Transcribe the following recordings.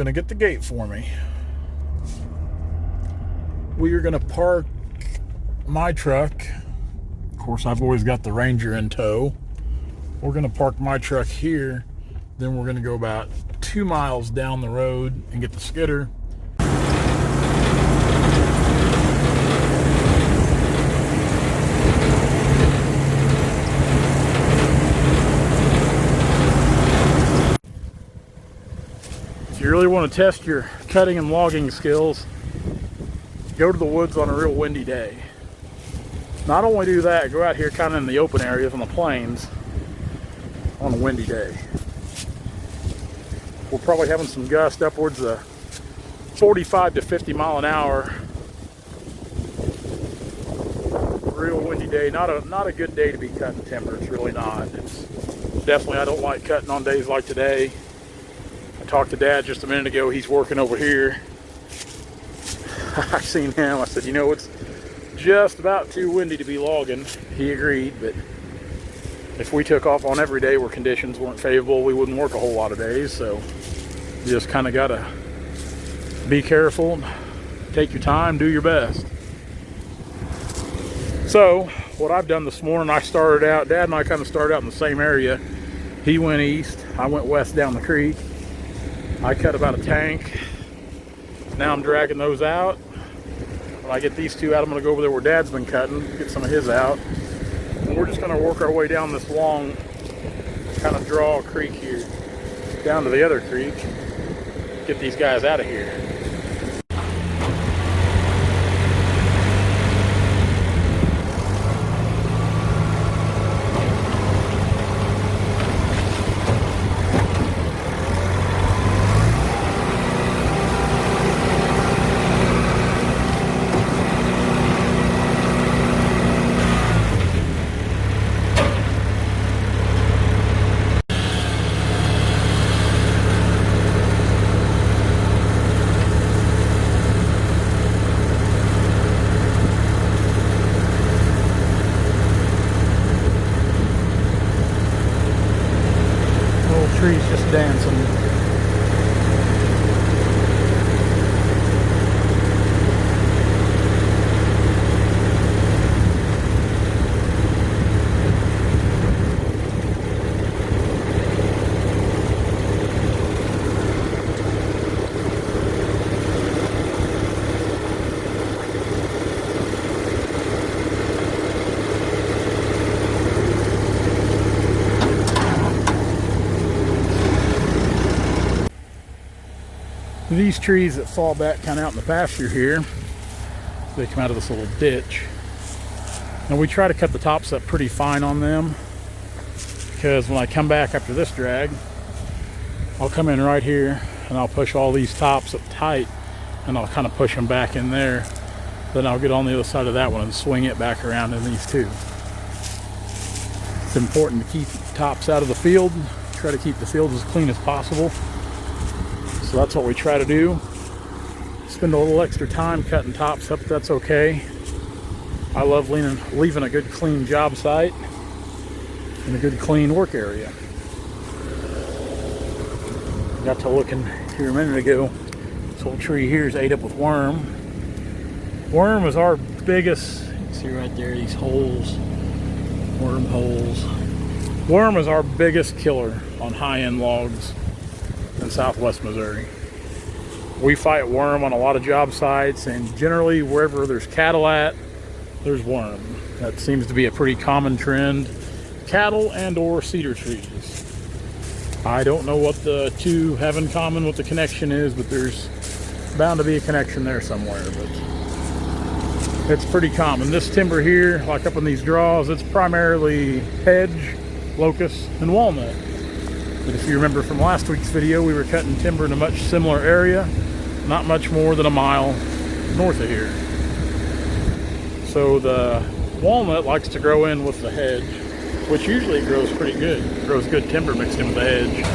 going to get the gate for me. We are going to park my truck. Of course, I've always got the Ranger in tow. We're going to park my truck here. Then we're going to go about 2 miles down the road and get the skidder. If you really want to test your cutting and logging skills, go to the woods on a real windy day. Not only do that, go out here kind of in the open areas on the plains on a windy day. We're probably having some gusts upwards of 45 to 50 mile an hour. Real windy day. Not a good day to be cutting timber. It's really not. It's definitely, I don't like cutting on days like today. I talked to Dad just a minute ago. He's working over here. I seen him. I said, you know, it's just about too windy to be logging. He agreed, but if we took off on every day where conditions weren't favorable, we wouldn't work a whole lot of days. So you just kind of got to be careful, take your time, do your best. So what I've done this morning, I started out, Dad and I kind of started out in the same area. He went east, I went west down the creek. I cut about a tank. Now I'm dragging those out. When I get these two out, I'm going to go over there where Dad's been cutting, get some of his out. And we're just going to work our way down this long kind of draw creek here, down to the other creek, get these guys out of here. Trees just dancing. These trees that fall back kind of out in the pasture here, they come out of this little ditch. Now we try to cut the tops up pretty fine on them, because when I come back after this drag, I'll come in right here and I'll push all these tops up tight and I'll kind of push them back in there. Then I'll get on the other side of that one and swing it back around in these two. It's important to keep tops out of the field, try to keep the field as clean as possible. So that's what we try to do. Spend a little extra time cutting tops up, that's okay. I love leaving a good clean job site and a good clean work area. Got to looking here a minute ago. This whole tree here is ate up with worm. Worm is our biggest, you can see right there, these holes, worm holes. Worm is our biggest killer on high-end logs in southwest Missouri. We fight worm on a lot of job sites, and generally wherever there's cattle at, there's worm. That seems to be a pretty common trend. Cattle and or cedar trees. I don't know what the two have in common, what the connection is, but there's bound to be a connection there somewhere. But it's pretty common. This timber here, like up in these draws, it's primarily hedge, locust, and walnut. But if you remember from last week's video, we were cutting timber in a much similar area, not much more than a mile north of here. So the walnut likes to grow in with the hedge, which usually grows pretty good. It grows good timber mixed in with the hedge.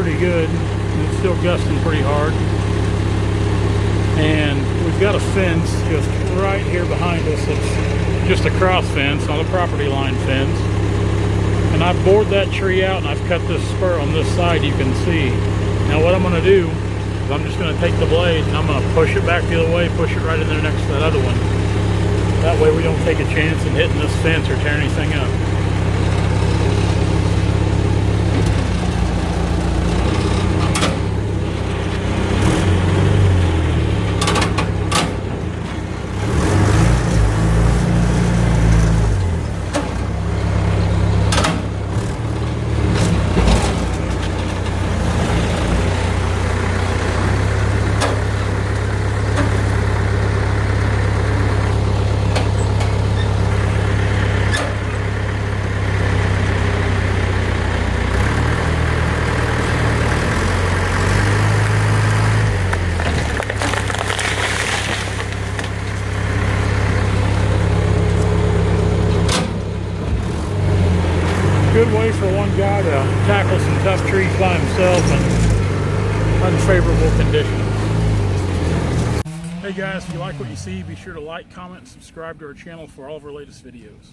pretty good. It's still gusting pretty hard. And we've got a fence just right here behind us. It's just a cross fence, not a property line fence. And I've bored that tree out and I've cut this spur on this side, you can see. Now what I'm going to do is I'm just going to take the blade and I'm going to push it back the other way, push it right in there next to that other one. That way we don't take a chance in hitting this fence or tearing anything up. Good way for one guy to tackle some tough trees by himself in unfavorable conditions. Hey guys, if you like what you see, be sure to like, comment, and subscribe to our channel for all of our latest videos.